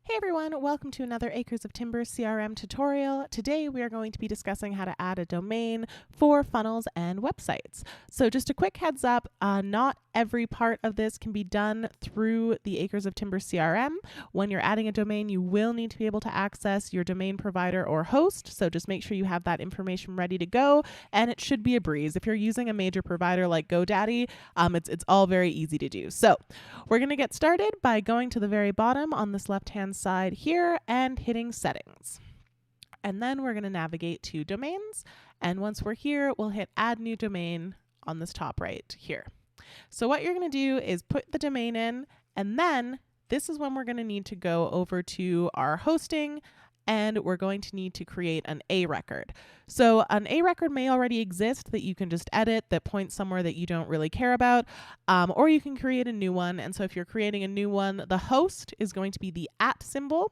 Hey everyone, welcome to another Acres of Timber CRM tutorial. Today we are going to be discussing how to add a domain for funnels and websites. So just a quick heads up, not every part of this can be done through the Acres of Timber CRM. When you're adding a domain, you will need to be able to access your domain provider or host. So just make sure you have that information ready to go, and it should be a breeze. If you're using a major provider like GoDaddy, it's all very easy to do. So we're going to get started by going to the very bottom on this left-hand side here and hitting settings. And then we're going to navigate to domains. And once we're here, we'll hit add new domain on this top right here. So what you're going to do is put the domain in, and then this is when we're going to need to go over to our hosting, and we're going to need to create an A record. So an A record may already exist that you can just edit that points somewhere that you don't really care about, or you can create a new one. And so if you're creating a new one, the host is going to be the @ symbol,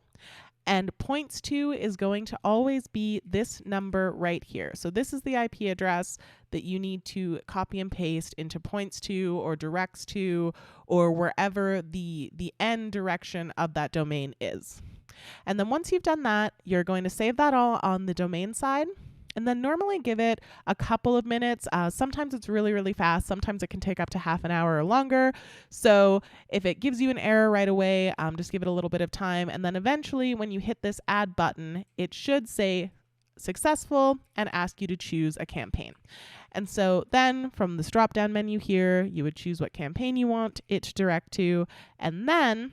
and points to is going to always be this number right here. So this is the IP address that you need to copy and paste into points to or directs to or wherever the end direction of that domain is. And then once you've done that, you're going to save that all on the domain side, and then normally give it a couple of minutes. Sometimes it's really, really fast. Sometimes it can take up to half an hour or longer. So if it gives you an error right away, just give it a little bit of time. And then eventually when you hit this add button, it should say successful and ask you to choose a campaign. And so then from this drop-down menu here, you would choose what campaign you want it to direct to, and then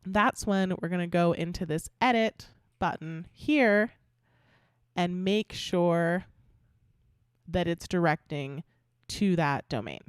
that's when we're going to go into this edit button here and make sure that it's directing to that domain.